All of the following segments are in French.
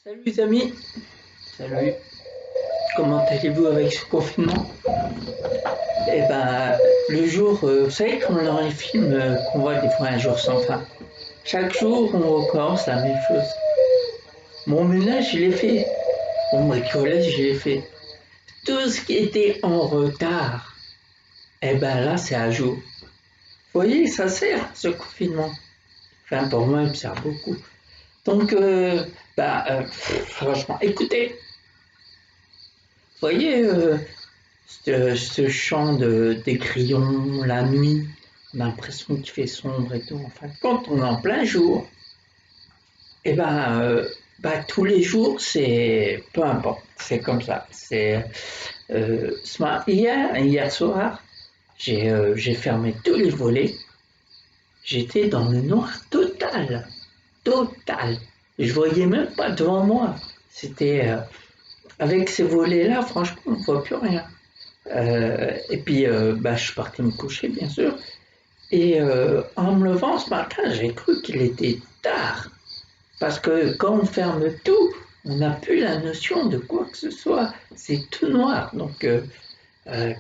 Salut les amis, salut, comment allez-vous avec ce confinement? Eh ben, le jour, vous savez comme dans les films qu'on voit des fois un jour sans fin, chaque jour on recommence la même chose. Mon ménage il est fait, mon bricolage il est fait. Tout ce qui était en retard, eh ben là c'est à jour. Vous voyez, ça sert ce confinement. Enfin pour moi il me sert beaucoup. Donc, franchement, écoutez, vous voyez, ce chant des crayons, la nuit, on a l'impression qu'il fait sombre et tout. Enfin, quand on est en plein jour, et tous les jours, c'est peu importe, c'est comme ça. Hier soir, j'ai fermé tous les volets. J'étais dans le noir total, total. Je voyais même pas devant moi. C'était avec ces volets-là, franchement, on ne voit plus rien. Je suis parti me coucher, bien sûr. Et en me levant ce matin, j'ai cru qu'il était tard. Parce que quand on ferme tout, on n'a plus la notion de quoi que ce soit. C'est tout noir. Donc,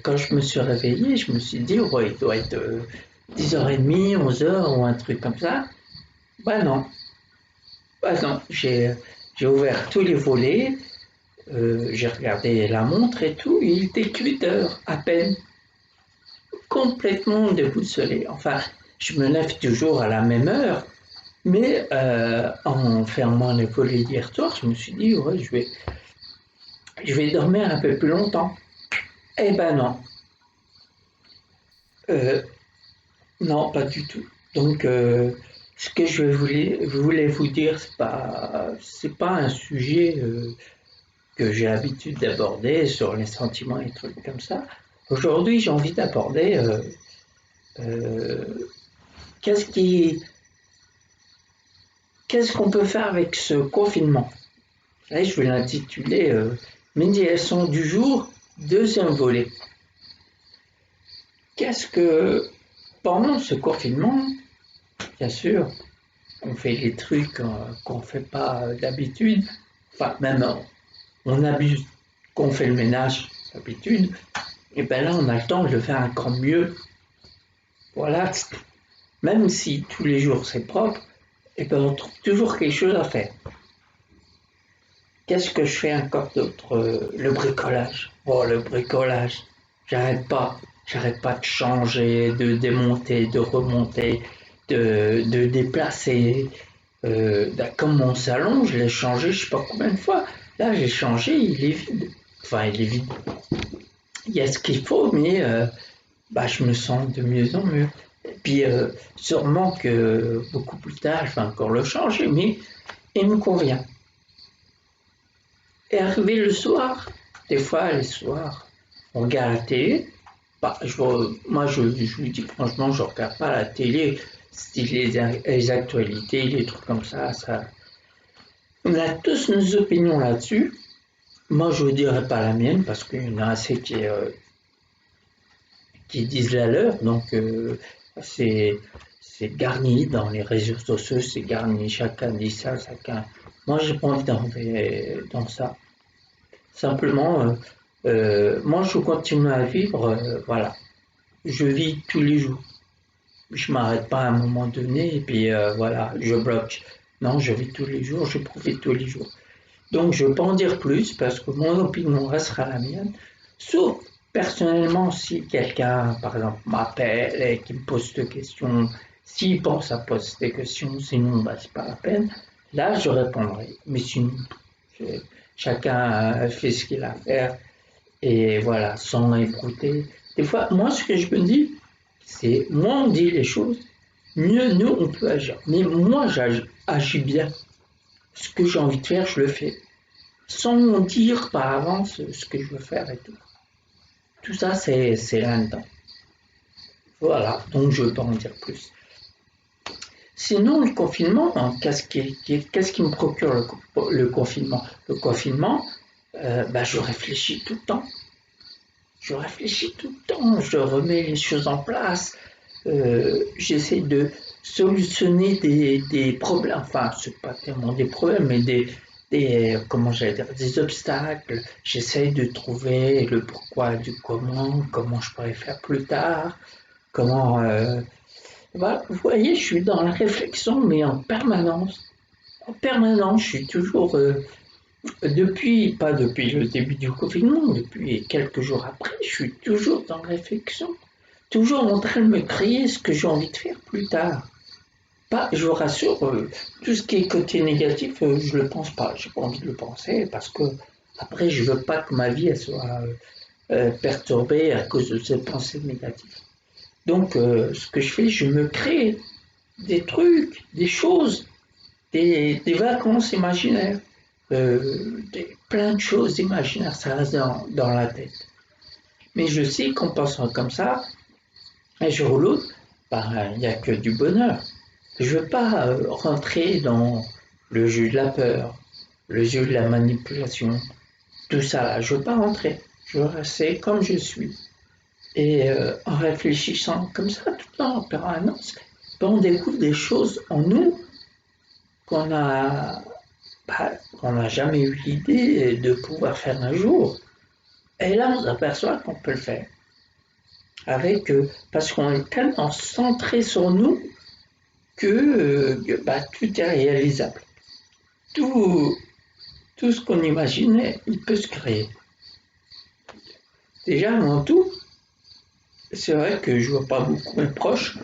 quand je me suis réveillé, je me suis dit, ouais, il doit être 10h30, 11h ou un truc comme ça. Bah non, bah non. J'ai ouvert tous les volets, j'ai regardé la montre et tout, il était 8h à peine. Complètement déboussolé. Enfin, je me lève toujours à la même heure, mais en fermant les volets d'hier soir, je me suis dit, ouais, je vais dormir un peu plus longtemps. Eh ben non, Euh, non, pas du tout. Donc, ce que voulais vous dire, c'est pas un sujet que j'ai l'habitude d'aborder sur les sentiments et trucs comme ça. Aujourd'hui, j'ai envie d'aborder euh, qu'est-ce qui, qu'est-ce qu'on peut faire avec ce confinement. Là, je vais l'intituler Médiation du jour, deuxième volet. Qu'est-ce que, pendant ce confinement, bien sûr, on fait des trucs qu'on ne fait pas d'habitude, enfin, même on abuse, qu'on fait le ménage d'habitude, et bien là, on a le temps de le faire encore mieux. Voilà, même si tous les jours c'est propre, et ben on trouve toujours quelque chose à faire. Qu'est-ce que je fais encore d'autre? Le bricolage. Oh, le bricolage. J'arrête pas. J'arrête pas de changer, de démonter, de remonter, de déplacer. Comme mon salon, je l'ai changé je sais pas combien de fois. Là, j'ai changé, il est vide. Enfin, il est vide. Il y a ce qu'il faut, mais je me sens de mieux en mieux. Et puis, sûrement que beaucoup plus tard, je vais encore le changer, mais il me convient. Et arrivé le soir, des fois, les soirs, on regarde la télé. Moi, je vous dis franchement, je ne regarde pas la télé, style les actualités, les trucs comme ça. On a tous nos opinions là-dessus. Moi, je ne vous dirai pas la mienne parce qu'il y en a assez qui disent la leur. Donc, c'est, c'est garni dans les réseaux sociaux, c'est garni. Chacun dit ça, chacun. Moi, j'ai pas envie d'entrer dans ça. Simplement, moi, je continue à vivre, voilà. Je vis tous les jours. Je m'arrête pas à un moment donné et puis voilà, je bloque. Non, je vis tous les jours, je profite tous les jours. Donc, je ne veux pas en dire plus parce que mon opinion restera la mienne. Sauf personnellement, si quelqu'un, par exemple, m'appelle et qui me pose des questions, s'il pense à poser des questions, sinon, c'est pas la peine. Là, je répondrai. Mais sinon, je- chacun fait ce qu'il a à faire et voilà, sans écouter. Des fois, moi, ce que je me dis, c'est moins on dit les choses, mieux nous on peut agir. Mais moi, j'agis bien. Ce que j'ai envie de faire, je le fais. Sans dire par avance ce que je veux faire et tout. Tout ça, c'est là-dedans. Voilà, donc je ne veux pas en dire plus. Sinon, le confinement, hein, qu'est-ce qui me procure le confinement? Le confinement, je réfléchis tout le temps. Je réfléchis tout le temps, je remets les choses en place, j'essaie de solutionner des problèmes, enfin, c'est pas tellement des problèmes, mais comment j'allais dire, des obstacles. J'essaye de trouver le pourquoi du comment je pourrais faire plus tard, comment. Voilà, vous voyez, je suis dans la réflexion, mais en permanence. En permanence, je suis toujours, pas depuis le début du confinement, depuis quelques jours après, je suis toujours dans la réflexion, toujours en train de me créer ce que j'ai envie de faire plus tard. Pas, je vous rassure, tout ce qui est côté négatif, je le pense pas. J'ai pas envie de le penser parce que après, je veux pas que ma vie elle soit perturbée à cause de ces pensées négatives. Donc, ce que je fais, je me crée des trucs, des choses, des vacances imaginaires, plein de choses imaginaires, ça reste dans la tête. Mais je sais qu'en pensant comme ça, un jour ou l'autre, ben, il n'y a que du bonheur. Je veux pas rentrer dans le jeu de la peur, le jeu de la manipulation, tout ça là. Je veux pas rentrer. Je veux rester comme je suis. Et en réfléchissant comme ça tout le temps en permanence, ben, on découvre des choses en nous qu'on a qu'on n'a jamais eu l'idée de pouvoir faire un jour. Et là, on s'aperçoit qu'on peut le faire. Avec, parce qu'on est tellement centré sur nous que bah, tout est réalisable. Tout, tout ce qu'on imaginait, il peut se créer. Déjà, avant tout, c'est vrai que je vois pas beaucoup mes proches,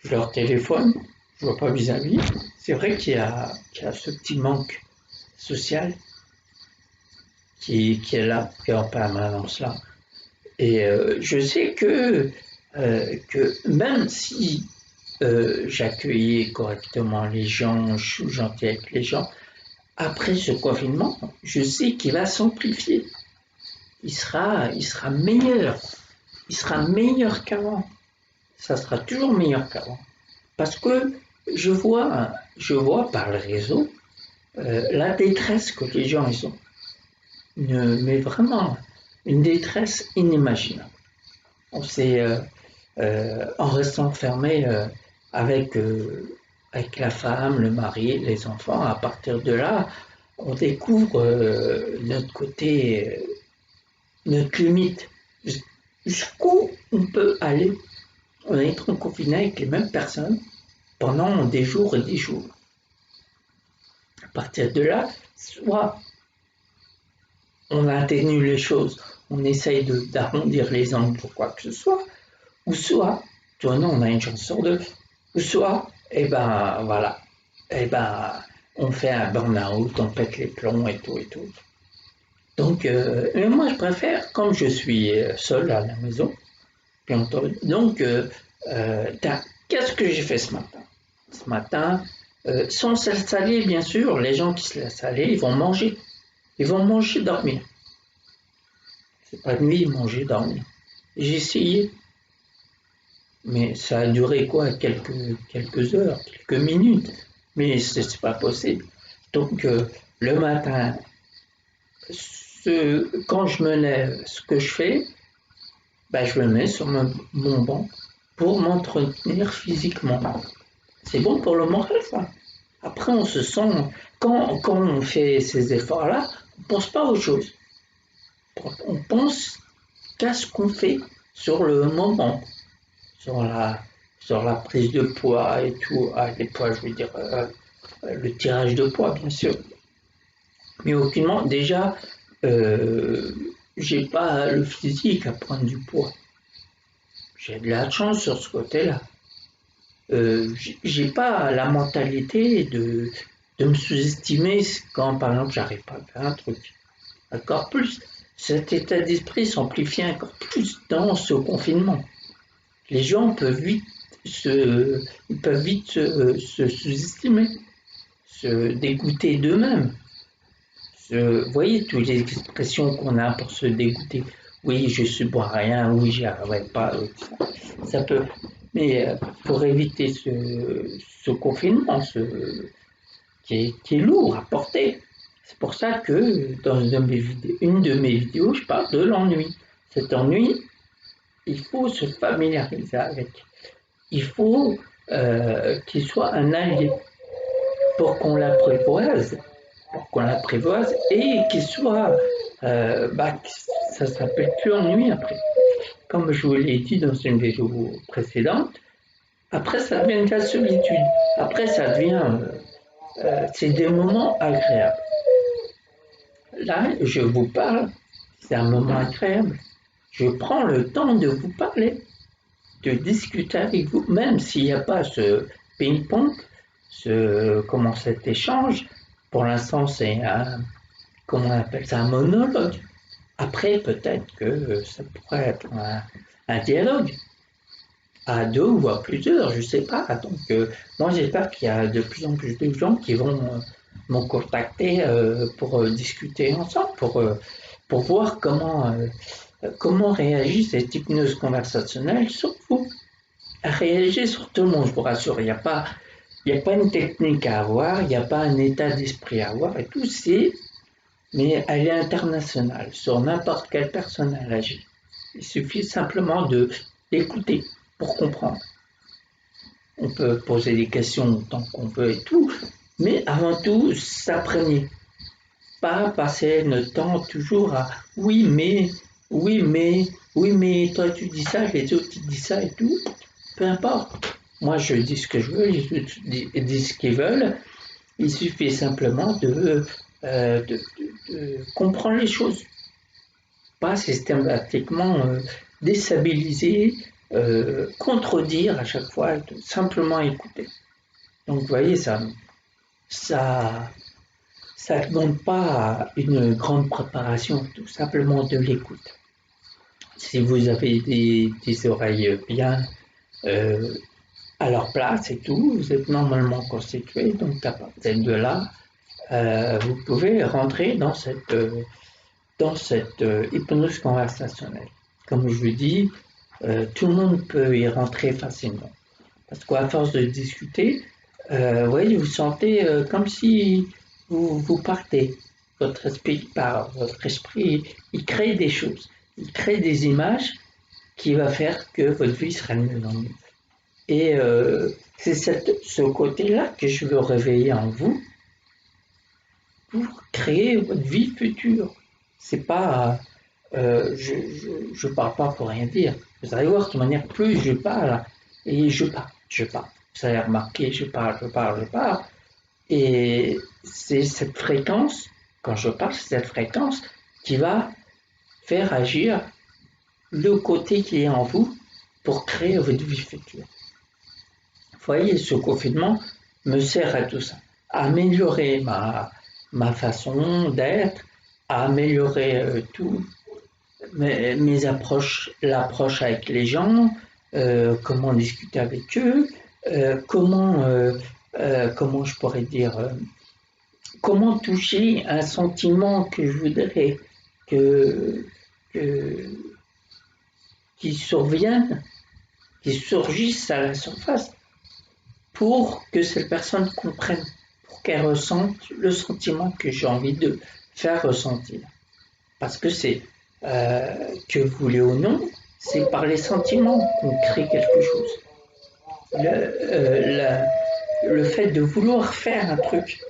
je leur téléphone, je vois pas mes amis. C'est vrai qu'il y a ce petit manque social qui est là, qui est en permanence là. Et je sais que même si j'accueillais correctement les gens, je suis gentil avec les gens, après ce confinement, je sais qu'il va s'amplifier. Il sera meilleur. Il sera meilleur qu'avant. Ça sera toujours meilleur qu'avant. Parce que je vois par le réseau la détresse que les gens ils ont. Mais vraiment, une détresse inimaginable. On s'est, en restant fermé avec, avec la femme, le mari, les enfants, à partir de là, on découvre notre côté, notre limite, jusqu'où on peut aller en étant confiné avec les mêmes personnes pendant des jours et des jours. À partir de là, soit on atténue les choses, on essaye d'arrondir les angles pour quoi que ce soit, ou soit, toi non, on a une chance sur deux, ou soit, eh ben voilà, eh ben on fait un burn-out, on pète les plombs et tout et tout. Donc, moi je préfère, comme je suis seul à la maison, donc, qu'est-ce que j'ai fait ce matin? Ce matin, sans s'installer, bien sûr, les gens qui se laissent aller, ils vont manger. Ils vont manger, dormir. C'est pas nuit, manger, dormir. J'ai essayé, mais ça a duré quoi? Quelques heures, quelques minutes. Mais c'est pas possible. Donc, le matin, quand je me lève, ce que je fais, ben, je me mets sur mon banc pour m'entretenir physiquement. C'est bon pour le moral, ça. Après, on se sent, quand on fait ces efforts-là, on ne pense pas aux choses. On pense qu'à ce qu'on fait sur le moment, sur sur la prise de poids et tout. Ah, les poids, je veux dire, le tirage de poids, bien sûr. Mais aucunement, déjà, euh, j'ai pas le physique à prendre du poids. J'ai de la chance sur ce côté-là. J'ai pas la mentalité de me sous-estimer quand, par exemple, j'arrive pas à faire un truc. Encore plus, cet état d'esprit s'amplifie encore plus dans ce confinement. Les gens peuvent vite se sous-estimer, se dégoûter d'eux-mêmes. Vous voyez toutes les expressions qu'on a pour se dégoûter. Oui, je suis bon à rien, oui, j'y arriverai pas. Ça peut. Mais pour éviter ce confinement qui est lourd à porter, c'est pour ça que dans une de mes vidéos, je parle de l'ennui. Cet ennui, il faut se familiariser avec. Il faut qu'il soit un allié pour qu'on l'apprivoise. pour qu'on l'apprivoise et qu'il soit, ça s'appelle plus ennui après. Comme je vous l'ai dit dans une vidéo précédente, après ça devient de la solitude. Après ça devient, c'est des moments agréables. Là, je vous parle, c'est un moment agréable. Je prends le temps de vous parler, de discuter avec vous, même s'il n'y a pas ce ping-pong, cet échange. Pour l'instant, c'est comment on appelle ça, un monologue. Après, peut-être que ça pourrait être un dialogue à deux ou à plusieurs, je ne sais pas. Donc, moi, j'espère qu'il y a de plus en plus de gens qui vont me contacter pour discuter ensemble, pour voir comment réagit cette hypnose conversationnelle sur vous. Elle réagit sur tout le monde, je vous rassure. Il y a pas une technique à avoir, il n'y a pas un état d'esprit à avoir et tout, mais elle est internationale. Sur n'importe quelle personne, elle agit. Il suffit simplement de l'écouter pour comprendre. On peut poser des questions autant qu'on veut et tout, mais avant tout, s'imprégner. Pas passer notre temps toujours à oui, mais, oui, mais, oui, mais, toi tu dis ça, les autres ils disent ça et tout. Peu importe. Moi je dis ce que je veux, les autres disent ce qu'ils veulent. Il suffit simplement de comprendre les choses. Pas systématiquement déstabiliser, contredire à chaque fois, simplement écouter. Donc vous voyez, ça, ça ne demande pas une grande préparation, tout simplement de l'écoute. Si vous avez des oreilles bien euh, à leur place et tout, vous êtes normalement constitué, donc à partir de là, vous pouvez rentrer dans cette hypnose conversationnelle. Comme je vous dis, tout le monde peut y rentrer facilement. Parce qu'à force de discuter, voyez, vous sentez comme si vous partez. Votre esprit part, votre esprit, il crée des choses, il crée des images qui va faire que votre vie sera de mieux en mieux. Et c'est ce côté-là que je veux réveiller en vous pour créer votre vie future. C'est pas, je parle pas pour rien dire. Vous allez voir, de toute manière, plus je parle, et je parle. Vous avez remarqué, je parle. Et c'est cette fréquence, quand je parle, c'est cette fréquence qui va faire agir le côté qui est en vous pour créer votre vie future. Vous voyez, ce confinement me sert à tout ça, à améliorer ma façon d'être, à améliorer tout, mes approches, l'approche avec les gens, comment discuter avec eux, comment je pourrais dire, comment toucher un sentiment que je voudrais que, que qui survienne, qui surgisse à la surface pour que cette personne comprenne, pour qu'elle ressente le sentiment que j'ai envie de faire ressentir. Parce que c'est, que vous voulez ou non, c'est par les sentiments qu'on crée quelque chose. Le fait de vouloir faire un truc,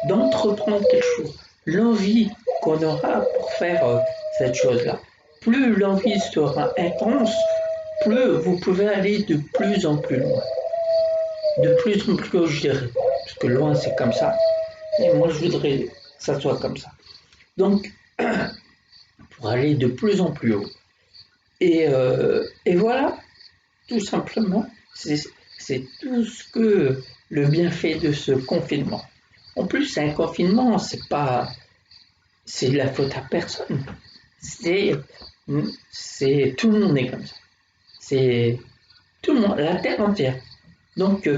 d'entreprendre quelque chose, l'envie qu'on aura pour faire cette chose-là. Plus l'envie sera intense, plus vous pouvez aller de plus en plus loin. De plus en plus haut, je dirais. Parce que loin, c'est comme ça. Et moi, je voudrais que ça soit comme ça. Donc, pour aller de plus en plus haut. Et voilà, tout simplement, c'est tout ce que le bienfait de ce confinement. En plus, c'est un confinement, c'est de la faute à personne. C'est, tout le monde est comme ça. C'est tout le monde, la terre entière. Donc,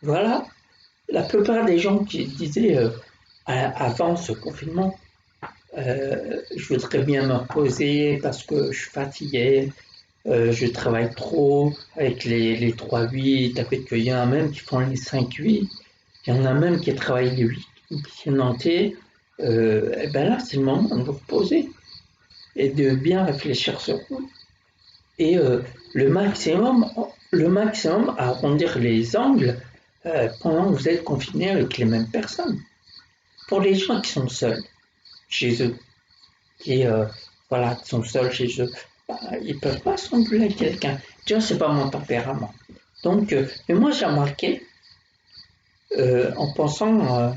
voilà, la plupart des gens qui disaient avant ce confinement, je voudrais bien me reposer parce que je suis fatigué, je travaille trop avec les 3-8, avec il y en a même qui font les 5-8, il y en a même qui travaillent les 8 entiers. Et ben là, c'est le moment de vous reposer et de bien réfléchir sur vous. Et le maximum à arrondir les angles pendant que vous êtes confiné avec les mêmes personnes. pour les gens qui sont seuls chez eux, qui voilà, qui sont seuls chez eux, bah, ils peuvent pas s'engueuler avec quelqu'un. Déjà, c'est pas mon tempérament. Donc, mais moi j'ai remarqué, en pensant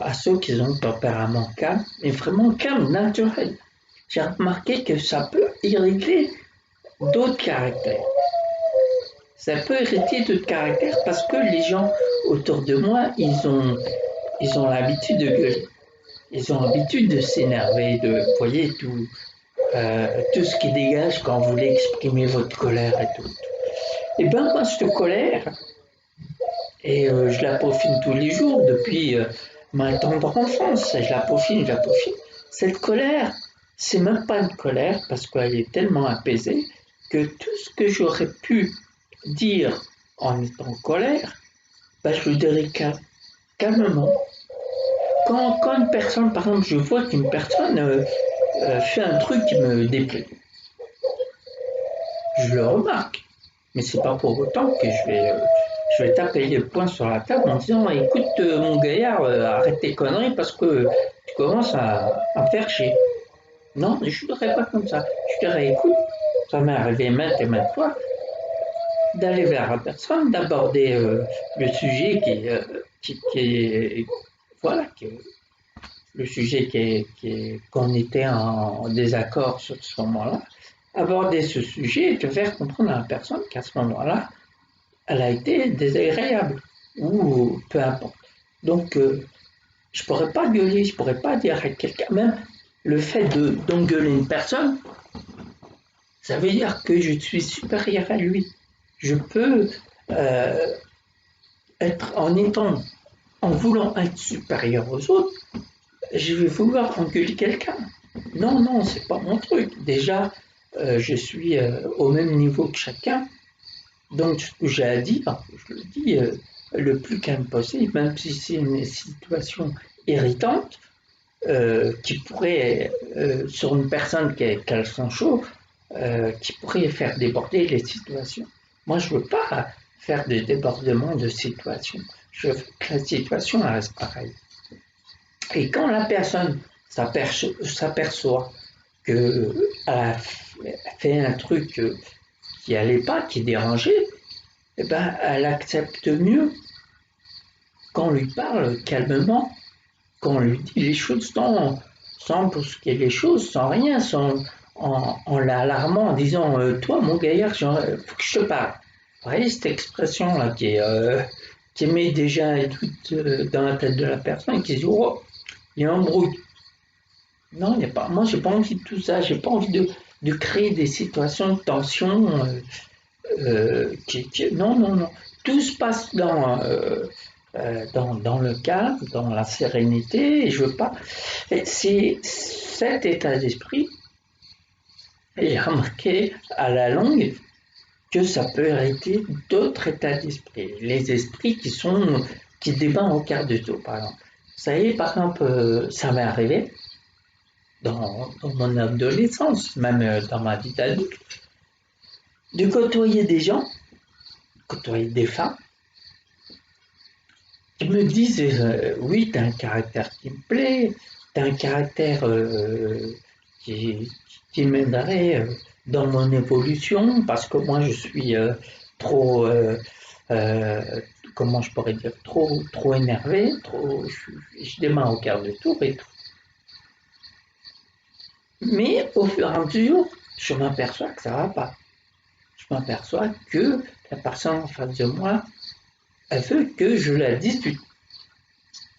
à ceux qui ont un tempérament calme, mais vraiment calme, naturel, j'ai remarqué que ça peut irriter d'autres caractères. Ça peut irriter d'autres caractères parce que les gens autour de moi, ils ont l'habitude de gueuler. Ils ont l'habitude de s'énerver, de, vous voyez, tout ce qui dégage quand vous voulez exprimer votre colère et tout. Et bien, moi, cette colère, et je la peaufine tous les jours depuis ma tendre enfance, je la peaufine, je la peaufine. Cette colère, c'est même pas une colère parce qu'elle est tellement apaisée que tout ce que j'aurais pu dire en étant en colère, ben, je le dirais calmement. Quand une personne, par exemple, je vois qu'une personne fait un truc qui me déplaît, je le remarque. Mais c'est pas pour autant que je vais taper les poings sur la table en disant écoute mon gaillard, arrête tes conneries parce que tu commences à me faire chier. Non, je ne dirais pas comme ça. Je dirais écoute, ça m'est arrivé maintes et maintes fois d'aller vers la personne, d'aborder le sujet qui est voilà, le sujet qu'on était en désaccord sur ce moment-là, aborder ce sujet et te faire comprendre à la personne qu'à ce moment-là, elle a été désagréable ou peu importe. Donc, je pourrais pas gueuler, je pourrais pas dire à quelqu'un, même le fait d'engueuler une personne, ça veut dire que je suis supérieur à lui. Je peux euh, être en voulant être supérieur aux autres, je vais vouloir engueuler quelqu'un. Non, non, c'est pas mon truc. Déjà, je suis au même niveau que chacun. Donc, ce que j'ai à dire, je le dis le plus calme possible, même si c'est une situation irritante qui pourrait, sur une personne qui a le sang chaud, qui pourrait faire déborder les situations. Moi, je ne veux pas faire des débordements de situation. Je veux que la situation reste pareille. Et quand la personne s'aperçoit qu'elle a fait un truc qui n'allait pas, qui dérangeait, eh ben, elle accepte mieux qu'on lui parle calmement, qu'on lui dit les choses sans brusquer les choses, sans rien, en l'alarmant, en disant toi, mon gaillard, il faut que je te parle. Vous voyez cette expression-là qui met déjà un doute dans la tête de la personne, qui dit oh, il y a un embrouille. Non, il n'y a pas. Moi, j'ai pas envie de tout ça. J'ai pas envie de créer des situations de tension. Non, non, non. Tout se passe dans le calme, dans la sérénité, et je veux pas. C'est cet état d'esprit, j'ai remarqué à la longue que ça peut hériter d'autres états d'esprit. Les esprits qui débattent au quart de tour, par exemple. Ça y est, par exemple, ça m'est arrivé dans mon adolescence, même dans ma vie d'adulte, de côtoyer des gens, côtoyer des femmes, qui me disent oui, t'as un caractère qui me plaît, t'as un caractère qui m'aiderait dans mon évolution, parce que moi je suis trop, euh, comment je pourrais dire, trop énervé, je démarre au quart de tour et tout. Mais au fur et à mesure, je m'aperçois que ça va pas. Je m'aperçois que la personne en face de moi, elle veut que je la dispute,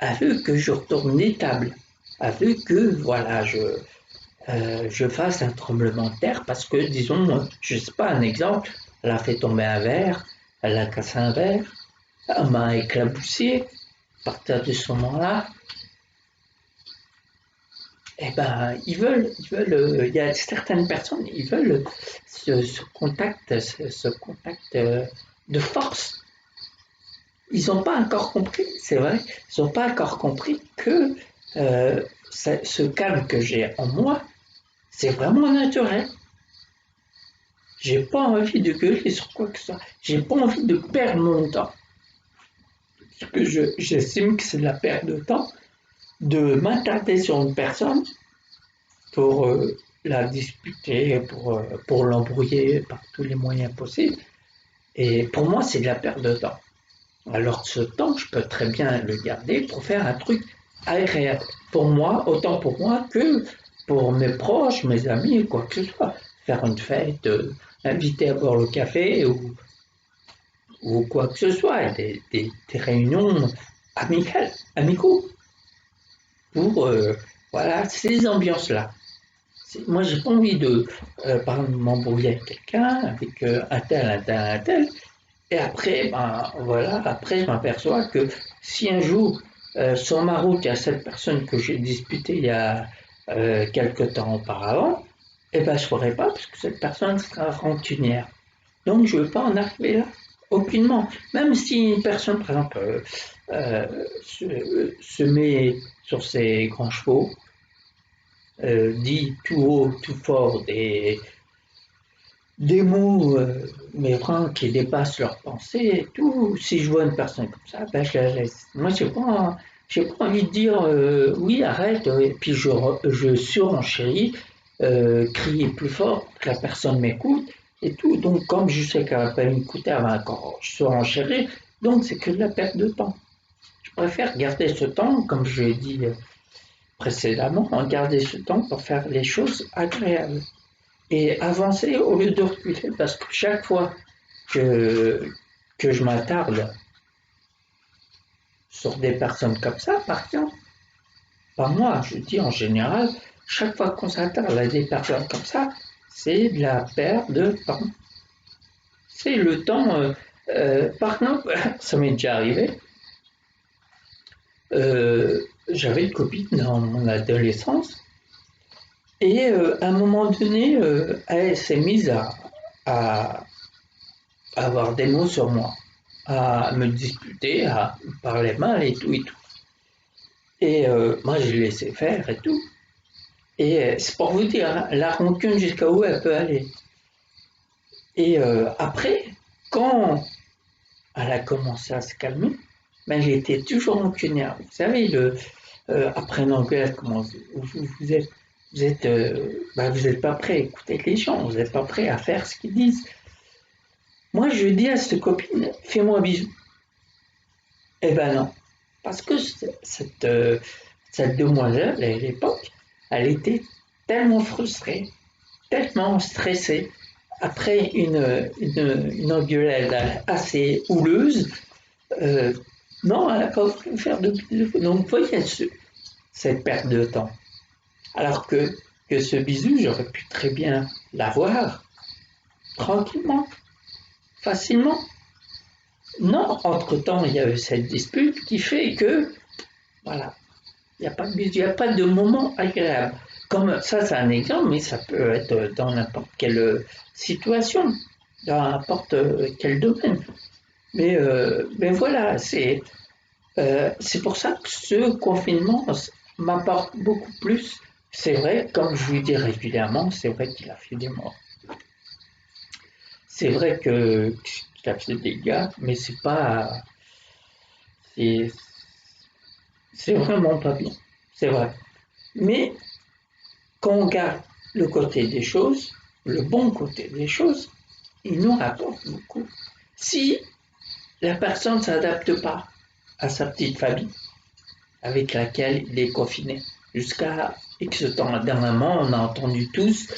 elle veut que je retourne les tables, elle veut que voilà, je fasse un tremblement de terre parce que, disons, je ne sais pas, un exemple, elle a fait tomber un verre, elle a cassé un verre, elle m'a éclaboussé. À partir de ce moment-là, eh ben, il y a certaines personnes, ils veulent ce contact de force. Ils n'ont pas encore compris, c'est vrai, ils n'ont pas encore compris que ce calme que j'ai en moi, c'est vraiment naturel. J'ai pas envie de gueuler sur quoi que ce soit. J'ai pas envie de perdre mon temps. Parce que j'estime que c'est de la perte de temps de m'attarder sur une personne pour la disputer, pour l'embrouiller par tous les moyens possibles. Et pour moi, c'est de la perte de temps. Alors ce temps, je peux très bien le garder pour faire un truc agréable. Pour moi, autant pour moi que pour mes proches, mes amis, quoi que ce soit. Faire une fête, inviter à boire le café ou quoi que ce soit, des réunions amicales, amicaux, pour voilà, ces ambiances-là. Moi, j'ai pas envie de, par exemple, m'embrouiller avec quelqu'un, avec un tel, et après, ben, voilà, après, je m'aperçois que si un jour, sur ma route, il y a cette personne que j'ai disputée il y a quelque temps auparavant, eh ben, je ne ferai pas parce que cette personne sera rancunière. Donc, je ne veux pas en arriver là, aucunement. Même si une personne, par exemple, se met sur ses grands chevaux, dit tout haut, tout fort des mots, mais vraiment qui dépassent leurs pensées et tout. Si je vois une personne comme ça, ben je la laisse. Moi, j'ai pas envie de dire oui, arrête, et puis je surenchéris, crier plus fort que la personne m'écoute et tout. Donc, comme je sais qu'elle va pas m'écouter, elle va encore surenchérir, donc c'est que de la perte de temps. Je préfère garder ce temps, comme je l'ai dit précédemment, garder ce temps pour faire les choses agréables et avancer au lieu de reculer parce que chaque fois que, que je m'attarde sur des personnes comme ça, par exemple, pas moi, je dis en général, chaque fois qu'on s'attarde à des personnes comme ça, c'est de la perte de temps. C'est le temps, par exemple, ça m'est déjà arrivé, j'avais une copine dans mon adolescence et à un moment donné, elle s'est mise à avoir des mots sur moi, à me disputer, à me parler mal et tout et tout. Et moi, je l'ai laissé faire et tout. Et c'est pour vous dire, hein, la rancune jusqu'à où elle peut aller. Et après, quand elle a commencé à se calmer, ben, j'ai été toujours rancunière. Vous savez, après une engueulade, comment vous êtes, ben, vous n'êtes pas prêt à écouter les gens, vous n'êtes pas prêt à faire ce qu'ils disent. Moi, je dis à cette copine, fais-moi un bisou. Eh ben non, parce que cette demoiselle, à l'époque, elle était tellement frustrée, tellement stressée, après une engueulade assez houleuse, euh, non, elle n'a pas voulu faire de bisous. Donc, vous voyez cette perte de temps. Alors que ce bisou, j'aurais pu très bien l'avoir tranquillement, facilement. Non, entre-temps, il y a eu cette dispute qui fait que, voilà, il n'y a pas de bisou, il n'y a pas de moment agréable. Comme ça, c'est un exemple, mais ça peut être dans n'importe quelle situation, dans n'importe quel domaine. Mais voilà, c'est pour ça que ce confinement m'apporte beaucoup plus. C'est vrai, comme je vous dis régulièrement, c'est vrai qu'il a fait des morts. C'est vrai qu'il a fait des dégâts, mais c'est, c'est vraiment pas bien. C'est vrai. Mais quand on regarde le côté des choses, le bon côté des choses, il nous rapporte beaucoup. Si la personne ne s'adapte pas à sa petite famille avec laquelle il est confiné, jusqu'à X temps, dernièrement, on a entendu tous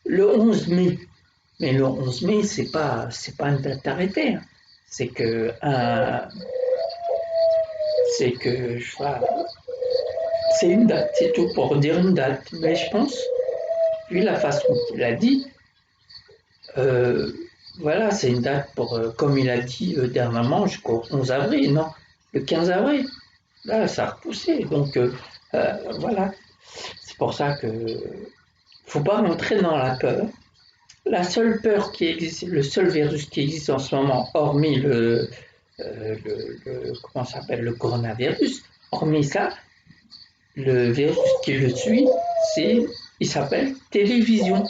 le 11 mai. Mais le 11 mai, c'est pas une date arrêtée. Hein. C'est que, un, c'est que, je sais pas, c'est une date, c'est tout pour dire une date. Mais je pense, vu la façon qu'il a dit, Euh, voilà, c'est une date pour, comme il a dit dernièrement, jusqu'au 11 avril, non, le 15 avril. Là, ça a repoussé. Donc, voilà. C'est pour ça que faut pas rentrer dans la peur. La seule peur qui existe, le seul virus qui existe en ce moment, hormis comment ça s'appelle, le coronavirus, hormis ça, le virus qui le suit, il s'appelle télévision.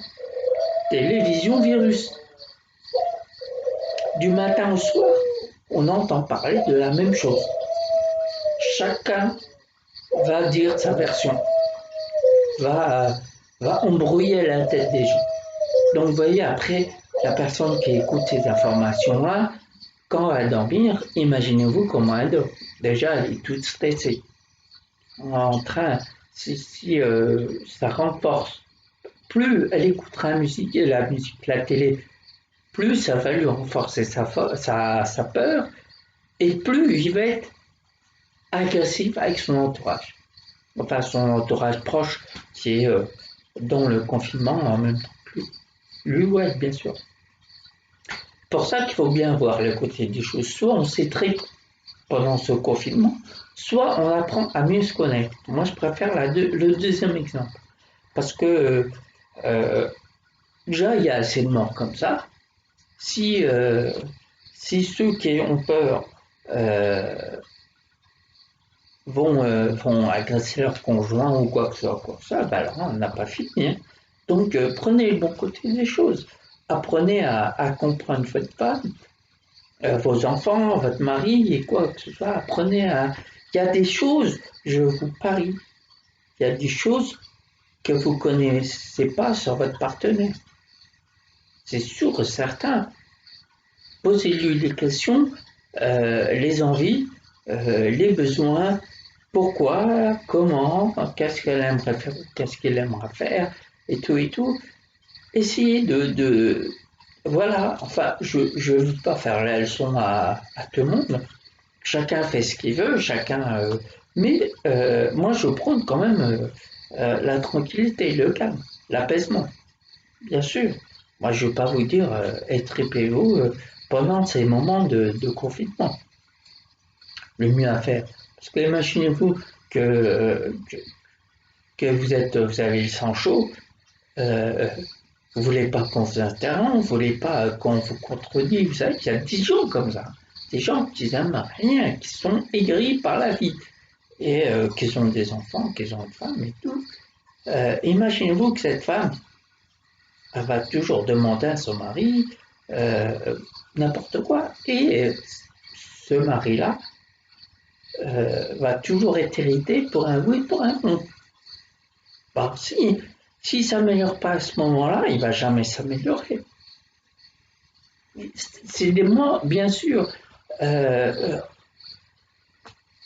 Télévision virus. Du matin au soir, on entend parler de la même chose. Chacun va dire sa version, va, va embrouiller la tête des gens. Donc vous voyez, après, la personne qui écoute ces informations-là, quand elle va dormir, imaginez-vous comment elle dort. Déjà, elle est toute stressée. En train, si ça renforce, plus elle écoutera la musique, la télé, plus ça va lui renforcer sa peur, et plus il va être agressif avec son entourage. Enfin, son entourage proche, qui est dans le confinement en même temps que lui. Lui, ouais, bien sûr. Pour ça qu'il faut bien voir le côté des choses. Soit on s'étripe pendant ce confinement, soit on apprend à mieux se connaître. Moi, je préfère le deuxième exemple. Parce que déjà, il y a assez de morts comme ça. Si, euh, si ceux qui ont peur euh, vont agresser leur conjoint ou quoi que ce soit, ben alors on n'a pas fini. Hein. Donc, prenez le bon côté des choses. Apprenez à comprendre votre femme, vos enfants, votre mari et quoi que ce soit. Apprenez à. Il y a des choses, je vous parie, il y a des choses que vous ne connaissez pas sur votre partenaire. C'est sûr et certain. Posez-lui les questions, les envies, les besoins, pourquoi, comment, qu'est-ce qu'elle aimerait faire, qu'est-ce qu'il aimerait faire, et tout et tout. Essayez voilà, enfin, je ne veux pas faire la leçon à tout le monde. Chacun fait ce qu'il veut, mais moi, je prône quand même la tranquillité, le calme, l'apaisement, bien sûr. Moi, je ne veux pas vous dire être vous pendant ces moments de confinement. Le mieux à faire. Parce que imaginez-vous que vous avez le sang chaud, euh, vous voulez pas qu'on vous interrompe, vous voulez pas qu'on vous contredise. Vous savez qu'il y a des gens comme ça, des gens qui n'aiment rien, qui sont aigris par la vie et qui ont des enfants, qui ont une femme et tout. Imaginez-vous que cette femme, elle va toujours demander à son mari n'importe quoi. Et ce mari-là va toujours être irrité pour un oui, pour un non. Bah, si ne s'améliore pas à ce moment-là, il ne va jamais s'améliorer. C'est des mois, bien sûr,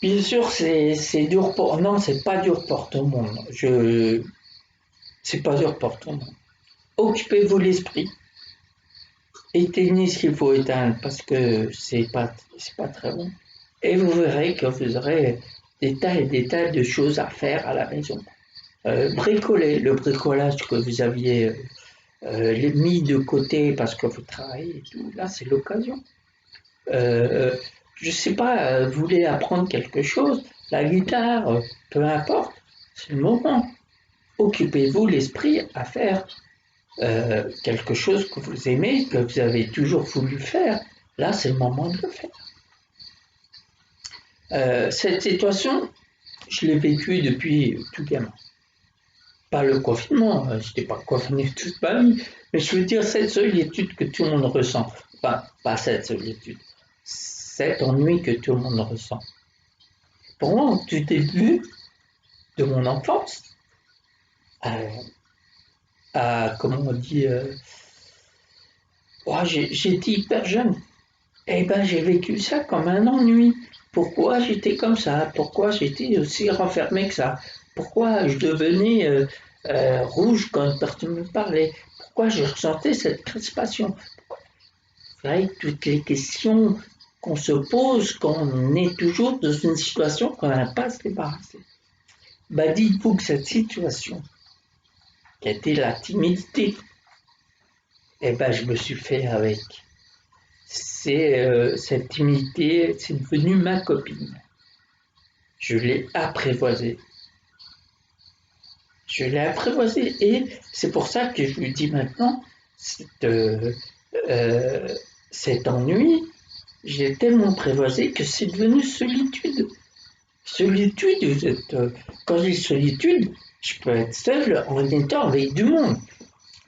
c'est dur pour. Non, c'est pas dur pour tout le monde. C'est pas dur pour tout le monde. Occupez-vous l'esprit. Éteignez ce qu'il faut éteindre parce que c'est pas très bon. Et vous verrez que vous aurez des tas et des tas de choses à faire à la maison. Bricoler, le bricolage que vous aviez mis de côté parce que vous travaillez et tout, là c'est l'occasion. Je sais pas, vous voulez apprendre quelque chose, la guitare, peu importe, c'est le moment. Occupez-vous l'esprit à faire quelque chose que vous aimez, que vous avez toujours voulu faire. Là, c'est le moment de le faire. Cette situation, je l'ai vécue depuis tout gamin. Pas le confinement, je n'étais pas confiné toute ma vie, mais je veux dire cette solitude que tout le monde ressent. Enfin, pas cette solitude, cet ennui que tout le monde ressent. Pour moi, au début de mon enfance, comment on dit, oh, j'étais hyper jeune. Eh ben, j'ai vécu ça comme un ennui. Pourquoi j'étais comme ça? Pourquoi j'étais aussi renfermé que ça? Pourquoi je devenais rouge quand personne me parlait? Pourquoi je ressentais cette crispation? Vous voyez, toutes les questions qu'on se pose quand on est toujours dans une situation qu'on n'a pas à se débarrasser. Bah, dites-vous que cette situation, qui a été la timidité, eh ben, je me suis fait avec. Cette timidité, c'est devenu ma copine. Je l'ai apprivoisée. Je l'ai apprivoisée et c'est pour ça que je lui dis maintenant, euh, cet ennui, j'ai tellement apprivoisé que c'est devenu solitude. Solitude, quand je dis solitude, je peux être seul en étant avec du monde.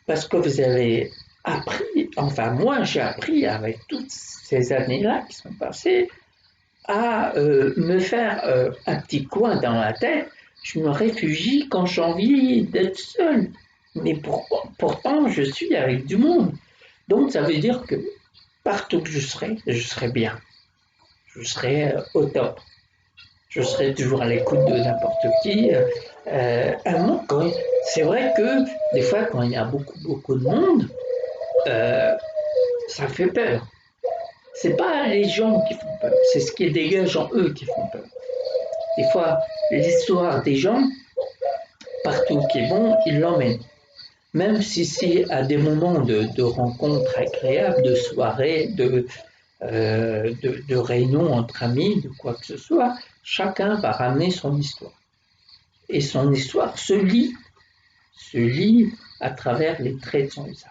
Parce que vous avez appris, enfin moi j'ai appris avec toutes ces années-là qui sont passées, à me faire un petit coin dans la tête, je me réfugie quand j'ai envie d'être seul. Mais pourtant, je suis avec du monde. Donc, ça veut dire que partout que je serai bien. Je serai au top. Je serai toujours à l'écoute de n'importe qui. C'est vrai que des fois, quand il y a beaucoup de monde, euh, ça fait peur. C'est pas les gens qui font peur, c'est ce qui est dégageant eux qui font peur. Des fois, l'histoire des gens, partout où ils vont, ils l'emmènent. Même si c'est à des moments de rencontres agréables, de soirées, de réunions entre amis, de quoi que ce soit, chacun va ramener son histoire. Et son histoire se lit à travers les traits de son visage.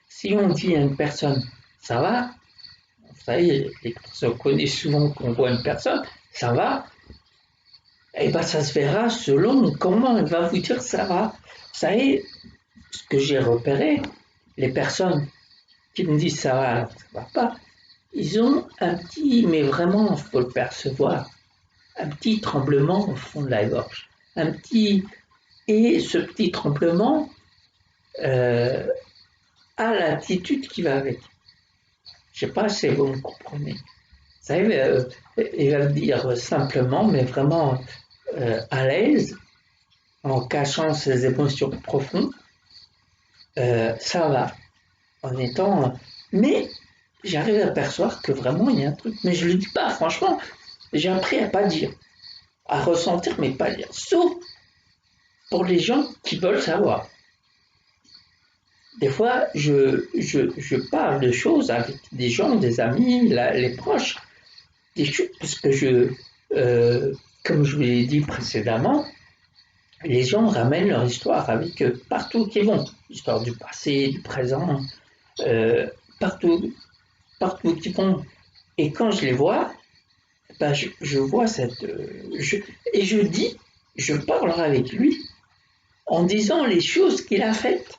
Si on dit à une personne, ça va, vous savez, les personnes connaissent souvent qu'on voit une personne, ça va, et bien ça se verra selon comment elle va vous dire ça va. Vous savez, ce que j'ai repéré, les personnes qui me disent ça va alors ça va pas, ils ont un petit, mais vraiment, il faut le percevoir, un petit tremblement au fond de la gorge. Un petit, et ce petit tremblement euh, a l'attitude qui va avec. Je ne sais pas si vous me comprenez. Vous savez, il va me dire simplement, mais vraiment à l'aise, en cachant ses émotions profondes, ça va, en étant. Mais j'arrive à percevoir que vraiment il y a un truc. Mais je ne le dis pas, franchement, j'ai appris à pas dire, à ressentir, mais pas dire. Sauf pour les gens qui veulent savoir. Des fois, je parle de choses avec des gens, des amis, les proches, des choses, parce que comme je vous l'ai dit précédemment, les gens ramènent leur histoire avec eux partout où ils vont. L'histoire du passé, du présent, euh, partout, partout où ils vont. Et quand je les vois, ben je vois et je dis, je parlerai avec lui en disant les choses qu'il a faites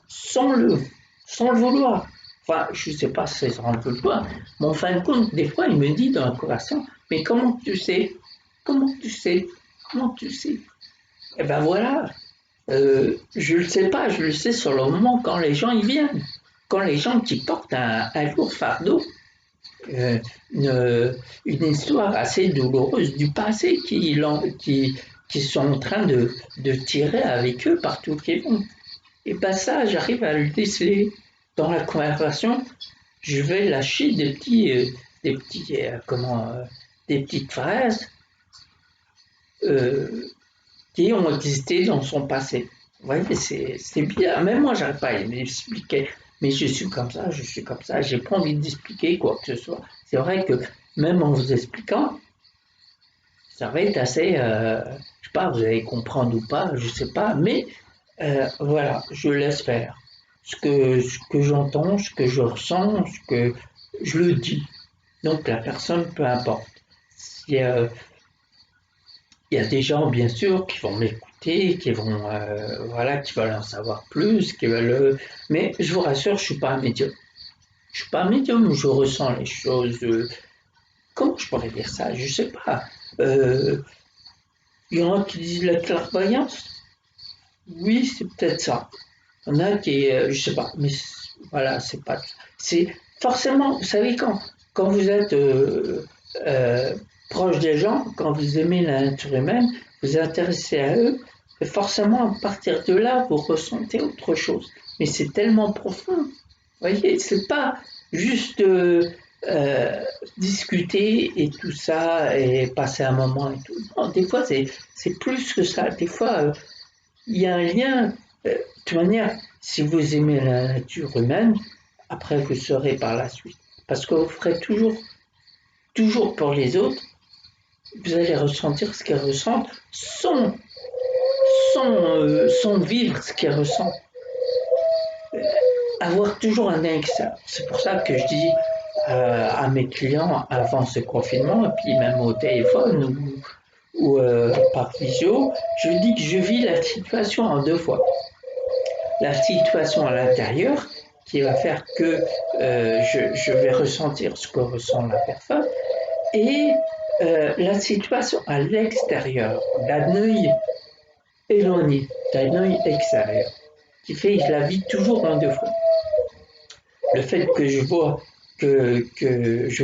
sans le, sans le vouloir. Enfin, je ne sais pas si c'est sans le vouloir, mais en fin de compte, des fois, il me dit dans la conversation, mais comment tu sais? Comment tu sais? Comment tu sais? Eh ben voilà, je ne le sais pas, je le sais sur le moment quand les gens y viennent. Quand les gens qui portent un lourd fardeau, euh, une, une, histoire assez douloureuse du passé qui sont en train de tirer avec eux partout qu'ils vont. Et bien ça, j'arrive à le déceler. Dans la conversation, je vais lâcher des petites phrases euh, qui ont existé dans son passé. Vous voyez, c'est bien. Même moi, j'arrive pas à l'expliquer. Mais je suis comme ça, je suis comme ça. J'ai pas envie d'expliquer quoi que ce soit. C'est vrai que même en vous expliquant, ça va être assez, je sais pas, vous allez comprendre ou pas, je sais pas, mais voilà, je laisse faire. Ce que j'entends, ce que je ressens, ce que je le dis. Donc la personne, peu importe. Si, il y a des gens, bien sûr, qui vont m'écouter, qui vont, voilà, qui veulent en savoir plus, qui veulent. Mais je vous rassure, je suis pas un médium. Je suis pas un médium, je ressens les choses. Comment je pourrais dire ça? Je sais pas. Euh, il y en a qui disent la clairvoyance. Oui, c'est peut-être ça. Il y en a qui, je sais pas, mais voilà, c'est pas. C'est forcément, vous savez quand vous êtes euh, proche des gens, quand vous aimez la nature humaine, vous vous intéressez à eux, et forcément à partir de là, vous ressentez autre chose. Mais c'est tellement profond. Vous voyez, c'est pas juste euh, discuter et tout ça et passer un moment et tout. Non, des fois c'est plus que ça. Des fois il y a un lien. De toute manière, si vous aimez la nature humaine, après vous saurez par la suite. Parce que vous ferez toujours pour les autres, vous allez ressentir ce qu'ils ressentent sans vivre ce qu'ils ressentent. Avoir toujours un lien ça. C'est pour ça que je dis à mes clients avant ce confinement, et puis même au téléphone ou par visio, je dis que je vis la situation en deux fois. La situation à l'intérieur qui va faire que je vais ressentir ce que ressent la personne, et la situation à l'extérieur, d'un œil éloigné, d'un œil extérieur, qui fait que je la vis toujours en deux fois. Le fait que je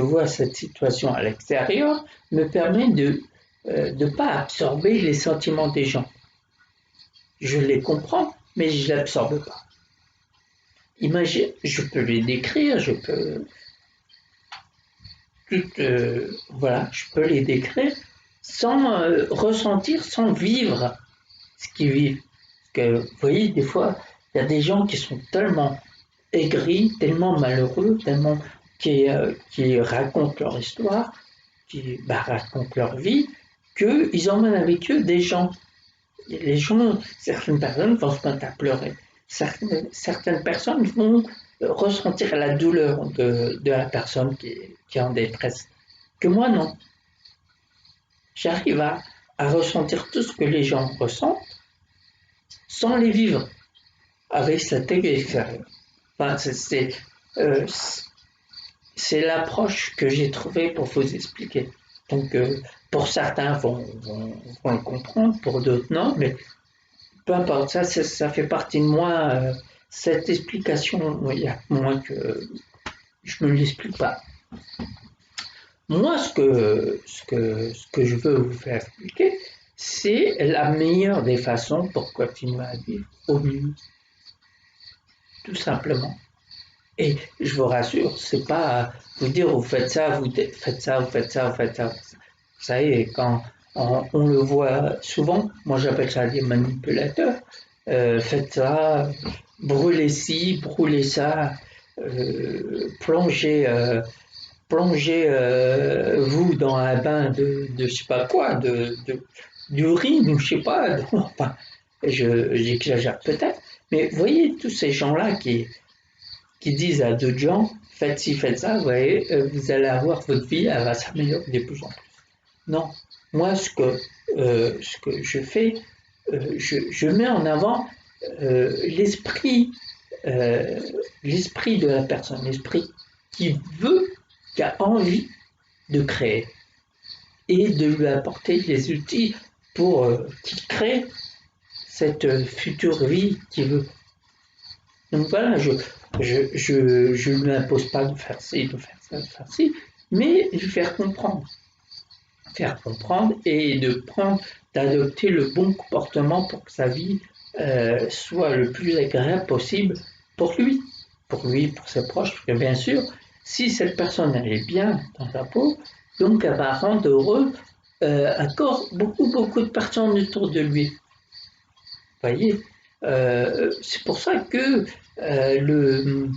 vois cette situation à l'extérieur me permet de ne pas absorber les sentiments des gens. Je les comprends, mais je ne les absorbe pas. Imagine, je peux les décrire, je peux voilà, je peux les décrire sans ressentir, sans vivre ce qu'ils vivent. Parce que, vous voyez, des fois, il y a des gens qui sont tellement aigris, tellement malheureux, tellement qui racontent leur histoire, qui racontent leur vie, qu'ils emmènent avec eux des gens. Et les gens, certaines personnes vont se mettre à pleurer. Certaines personnes vont ressentir la douleur de la personne qui est en détresse. Que moi, non. J'arrive à ressentir tout ce que les gens ressentent sans les vivre avec cet œil extérieur. Enfin, euh, c'est l'approche que j'ai trouvée pour vous expliquer. Donc, pour certains vont le comprendre, pour d'autres non, mais peu importe, ça fait partie de moi. Cette explication, il y a moins que je ne me l'explique pas. Moi, ce que je veux vous faire expliquer, c'est la meilleure des façons pour continuer à vivre au mieux, tout simplement. Et je vous rassure, c'est pas vous dire vous faites ça, vous faites ça, vous faites ça, vous faites ça. Vous savez, quand on le voit souvent, moi j'appelle ça des manipulateurs, faites ça, brûlez ci, brûlez ça, plongez, vous dans un bain de je sais pas quoi, d'urine ou je sais pas, enfin, j'exagère peut-être, mais vous voyez tous ces gens-là qui disent à d'autres gens, faites ci, faites ça, vous voyez, vous allez avoir votre vie, elle va s'améliorer de plus en plus. Non, moi ce que je fais, je mets en avant l'esprit l'esprit de la personne, l'esprit qui veut, qui a envie de créer et de lui apporter les outils pour qu'il crée cette future vie qu'il veut. Donc voilà, je ne lui impose pas de faire ci, de faire ça, de faire ci, mais lui faire comprendre et d'adopter le bon comportement pour que sa vie soit le plus agréable possible pour lui, pour ses proches. Parce que bien sûr, si cette personne elle est bien dans sa peau, donc elle va rendre heureux encore beaucoup de personnes autour de lui. Vous voyez, c'est pour ça que le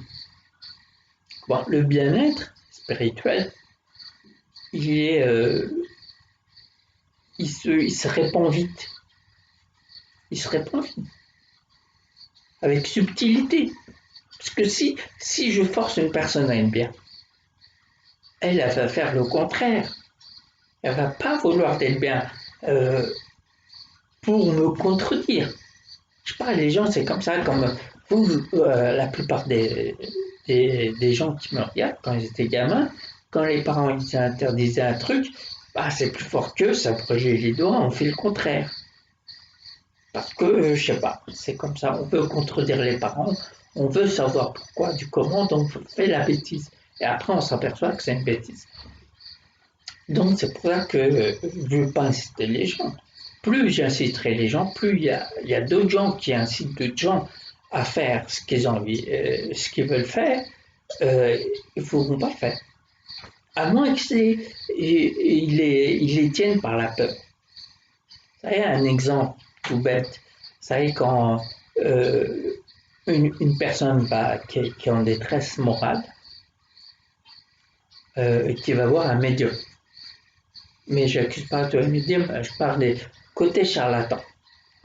bien-être spirituel, il se répand vite. Il se répand vite. Avec subtilité. Parce que si je force une personne à être bien, elle va faire le contraire. Elle va pas vouloir être bien pour me contredire. Je sais pas, les gens, c'est comme ça, comme vous, la plupart des gens qui me regardent quand ils étaient gamins, quand les parents ils interdisaient un truc, c'est plus fort qu'eux, ça brûlait les doigts, on fait le contraire. Parce que, je sais pas, c'est comme ça, on veut contredire les parents, on veut savoir pourquoi, du comment, donc on fait la bêtise. Et après, on s'aperçoit que c'est une bêtise. Donc, c'est pour ça que je ne veux pas inciter les gens. Plus j'inciterai les gens, plus il y a d'autres gens qui incitent d'autres gens à faire ce qu'ils ont envie, ce qu'ils veulent faire, ils ne pourront pas le faire. À moins qu'ils les tiennent par la peur. Ça y est, un exemple tout bête. Vous savez, quand une personne qui est en détresse morale, qui va voir un médium. Mais je n'accuse pas de médium, je parle des côtés charlatans.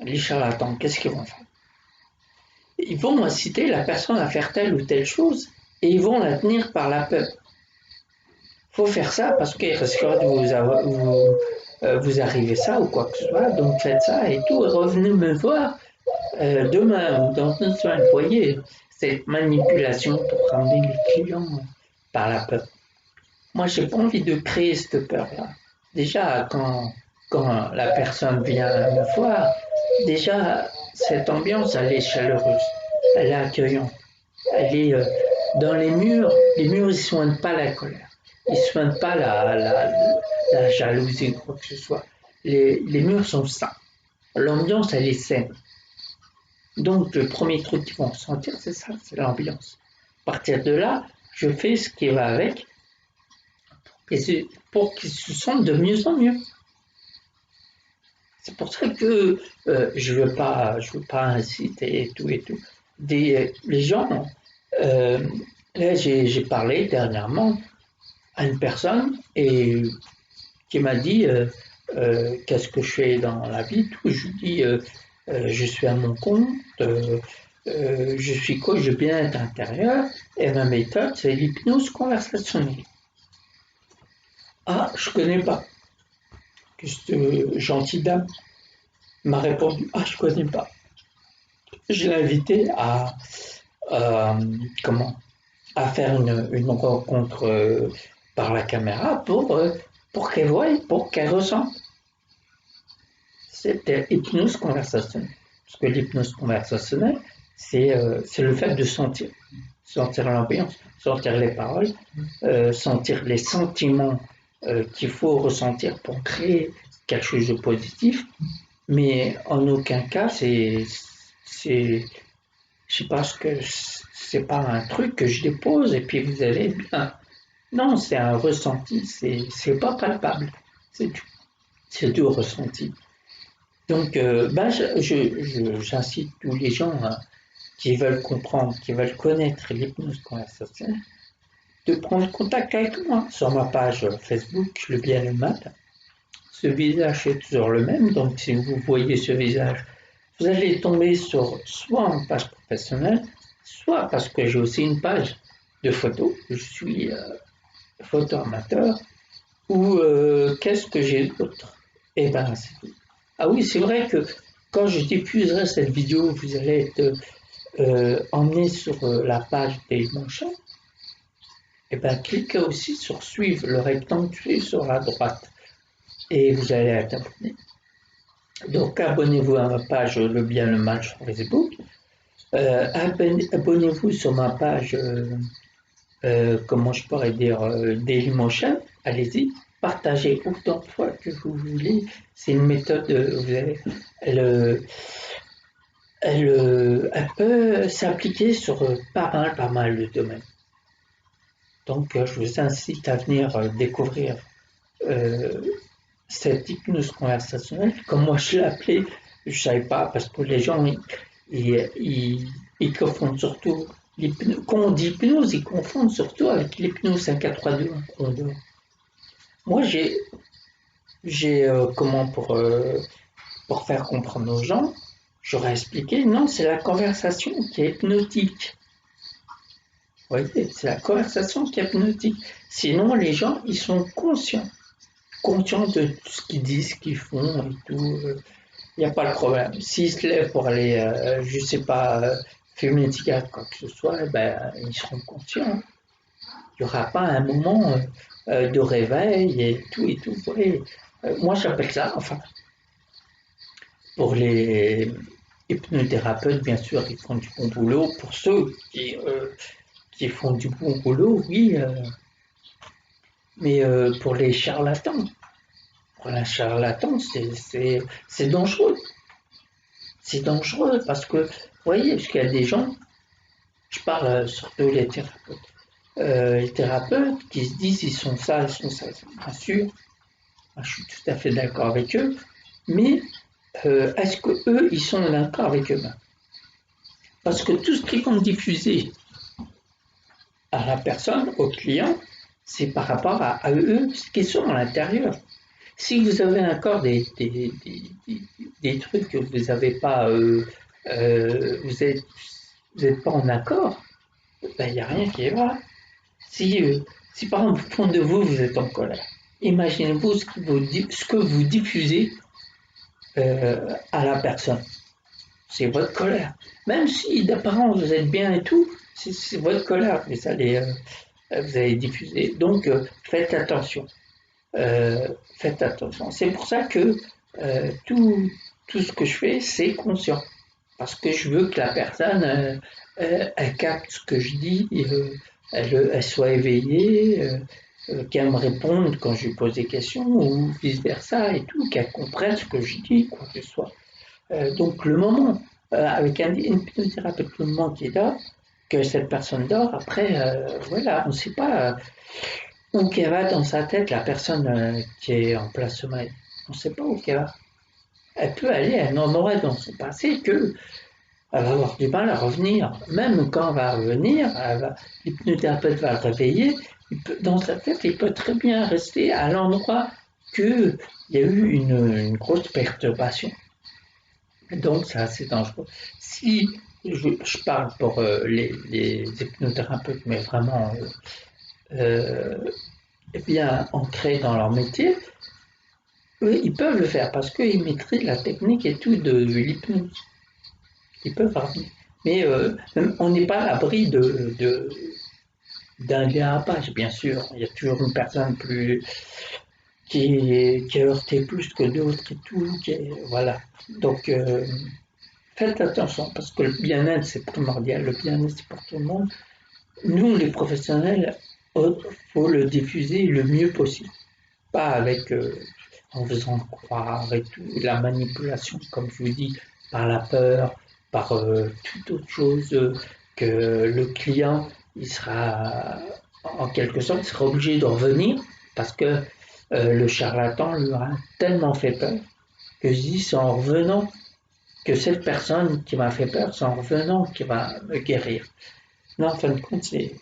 Les charlatans, qu'est-ce qu'ils vont faire? Ils vont inciter la personne à faire telle ou telle chose et ils vont la tenir par la peur. Il faut faire ça parce qu'il risquera de vous arriver ça ou quoi que ce soit, donc faites ça et tout, et revenez me voir demain ou dans une semaine. Vous voyez, cette manipulation pour ramener les clients par la peur. Moi, j'ai pas envie de créer cette peur-là. Déjà, quand la personne vient me voir, déjà, cette ambiance, elle est chaleureuse, elle est accueillante, elle est dans les murs, ils soignent pas la colère, ils soignent pas la jalousie ou quoi que ce soit. Les murs sont sains, l'ambiance, elle est saine. Donc, le premier truc qu'ils vont ressentir, c'est ça, c'est l'ambiance. À partir de là, je fais ce qui va avec, pour qu'ils se sentent de mieux en mieux. C'est pour ça que je veux pas inciter et tout. Les gens, euh, là j'ai parlé dernièrement à une personne et qui m'a dit qu'est-ce que je fais dans la vie. Tout. Je lui dis je suis à mon compte, je suis coach de bien-être intérieur et ma méthode c'est l'hypnose conversationnelle. Ah, je connais pas. Que cette gentille dame m'a répondu ah je connais pas. Je l'ai invité comment à faire une rencontre par la caméra pour qu'elle voie, pour qu'elle ressente. C'était hypnose conversationnelle. Parce que l'hypnose conversationnelle, c'est le fait de sentir. Sentir l'ambiance, sentir les paroles, sentir les sentiments qu'il faut ressentir pour créer quelque chose de positif. Mais en aucun cas, c'est, je sais pas ce que, c'est pas un truc que je dépose et puis vous allez bien. Non, c'est un ressenti, c'est pas palpable, c'est du, c'est du ressenti. Donc, ben, j'incite tous les gens hein, qui veulent comprendre, qui veulent connaître l'hypnose conversationnelle, de prendre contact avec moi sur ma page Facebook, le bien et le mal. Ce visage est toujours le même, donc si vous voyez ce visage, vous allez tomber sur soit une page professionnelle, soit parce que j'ai aussi une page de photos, je suis photo amateur, ou qu'est-ce que j'ai d'autre. Eh ben, c'est tout. Ah oui, c'est vrai que quand je diffuserai cette vidéo, vous allez être emmené sur la page Dailymotion. Et ben, cliquez aussi sur suivre, le rectangle suivre sur la droite, et vous allez être abonné. Donc, abonnez-vous à ma page Le Bien le Mal sur Facebook. Abonnez-vous sur ma page, comment je pourrais dire, Dailymotion. Allez-y, partagez autant de fois que vous voulez. C'est une méthode, vous allez, elle, elle peut s'appliquer sur pas mal de domaines. Donc, je vous incite à venir découvrir euh, cette hypnose conversationnelle, comme moi je l'ai appelée, je ne savais pas, parce que les gens, ils confondent surtout, quand on dit hypnose, ils confondent surtout avec l'hypnose 5 4 3 2 1. Moi, comment pour faire comprendre aux gens, j'aurais expliqué, non, c'est la conversation qui est hypnotique. Vous voyez, c'est la conversation qui est hypnotique. Sinon, les gens, ils sont conscients de tout ce qu'ils disent, ce qu'ils font et tout. Il n'y a pas de problème. S'ils se lèvent pour aller, je ne sais pas, fumer une cigarette, quoi que ce soit, eh ben, ils seront conscients. Il n'y aura pas un moment de réveil et tout et tout. Vous voyez. Moi, j'appelle ça, enfin, pour les hypnothérapeutes, bien sûr, ils font du bon boulot. Pour ceux qui font du bon boulot, oui, mais pour les charlatans, pour les charlatans, c'est dangereux. C'est dangereux parce que, vous voyez, parce qu'il y a des gens, je parle surtout les thérapeutes qui se disent ils sont ça, ils sont ça. Bien sûr, je suis tout à fait d'accord avec eux, mais est-ce que eux, ils sont d'accord avec eux-mêmes? Parce que tout ce qu'ils vont diffuser à la personne, au client, c'est par rapport à eux, ce qu'ils sont à l'intérieur. Si vous avez encore des trucs que vous n'avez pas, vous êtes pas en accord, ben, il n'y a rien qui va. Si par exemple, au fond de vous, vous êtes en colère, imaginez-vous ce que vous diffusez à la personne. c'est votre colère. Même si d'apparence vous êtes bien et tout, c'est votre colère que vous allez diffuser. Donc faites attention. Faites attention. C'est pour ça que tout ce que je fais, c'est conscient. Parce que je veux que la personne, elle capte ce que je dis, elle soit éveillée, qu'elle me réponde quand je lui pose des questions, ou vice-versa, et tout, qu'elle comprenne ce que je dis, quoi que ce soit. Donc le moment, avec un hypnothérapeute, le moment qui dort, que cette personne dort, après, voilà, on ne sait pas où qu'elle va dans sa tête, la personne qui est en place sommeil. On ne sait pas où qu'elle va. Elle peut aller à un endroit dans son passé que elle va avoir du mal à revenir. Même quand elle va revenir, l'hypnothérapeute va le réveiller. Dans sa tête, il peut très bien rester à l'endroit qu'il y a eu une grosse perturbation. Donc, c'est assez dangereux. Si je parle pour les hypnothérapeutes, mais vraiment bien ancrés dans leur métier, eux, ils peuvent le faire parce qu'ils maîtrisent la technique et tout de l'hypnose. Ils peuvent revenir. Mais on n'est pas à l'abri d'un dérapage, bien sûr. Il y a toujours une personne qui est heurtée plus que d'autres et tout. Voilà. Donc, faites attention parce que le bien-être, c'est primordial. Le bien-être, c'est pour tout le monde. Nous, les professionnels, il faut le diffuser le mieux possible. Pas en faisant croire, avec la manipulation, comme je vous dis, par la peur, par toute autre chose que le client, il sera, en quelque sorte, il sera obligé de revenir parce que le charlatan lui aura tellement fait peur que je dis, c'est en revenant que cette personne qui m'a fait peur, c'est en revenant qu'il va me guérir. Non, en fin de compte, c'est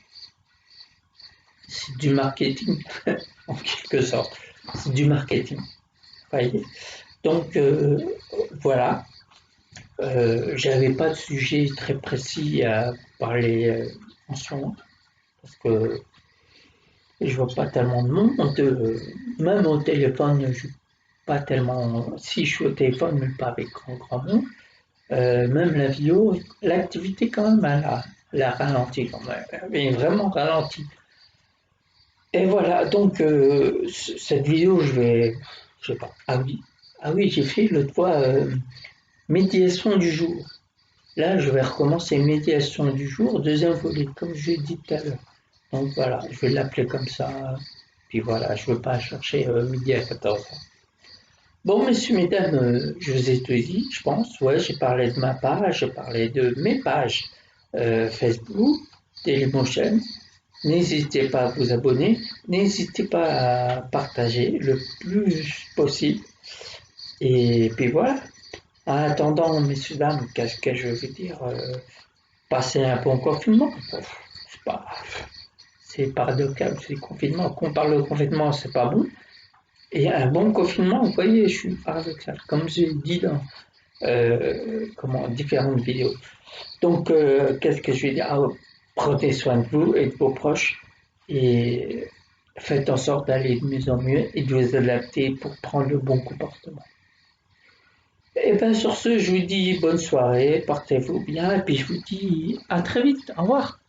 du marketing, en quelque sorte. C'est du marketing. Voyez. Donc voilà, j'avais pas de sujet très précis à parler en ce moment parce que je vois pas tellement de monde. Même au téléphone, je pas tellement. Si je suis au téléphone, mais pas avec grand monde. Même la vidéo, l'activité quand même, elle a ralenti quand même. Elle est vraiment ralenti. Et voilà, donc cette vidéo, je sais pas. Ah oui, j'ai fait l'autre fois médiation du jour. Là, je vais recommencer médiation du jour, deuxième volet, comme je l'ai dit tout à l'heure. Donc voilà, je vais l'appeler comme ça. Puis voilà, je ne veux pas chercher midi à 14h. Bon, messieurs, mesdames, je vous ai tout dit, je pense. Ouais, j'ai parlé de ma page, j'ai parlé de mes pages Facebook, Dailymotion. N'hésitez pas à vous abonner, n'hésitez pas à partager le plus possible. Et puis voilà. En attendant, messieurs, dames, qu'est-ce que je veux dire passer un bon confinement. C'est pas, c'est paradoxal, c'est confinement. Quand on parle de confinement, c'est pas bon. Et un bon confinement, vous voyez, je suis paradoxal, comme j'ai dit dans différentes vidéos. Donc, qu'est-ce que je vais dire? Prenez soin de vous et de vos proches et faites en sorte d'aller de mieux en mieux et de vous adapter pour prendre le bon comportement. Et bien sur ce, je vous dis bonne soirée, portez-vous bien et puis je vous dis à très vite. Au revoir.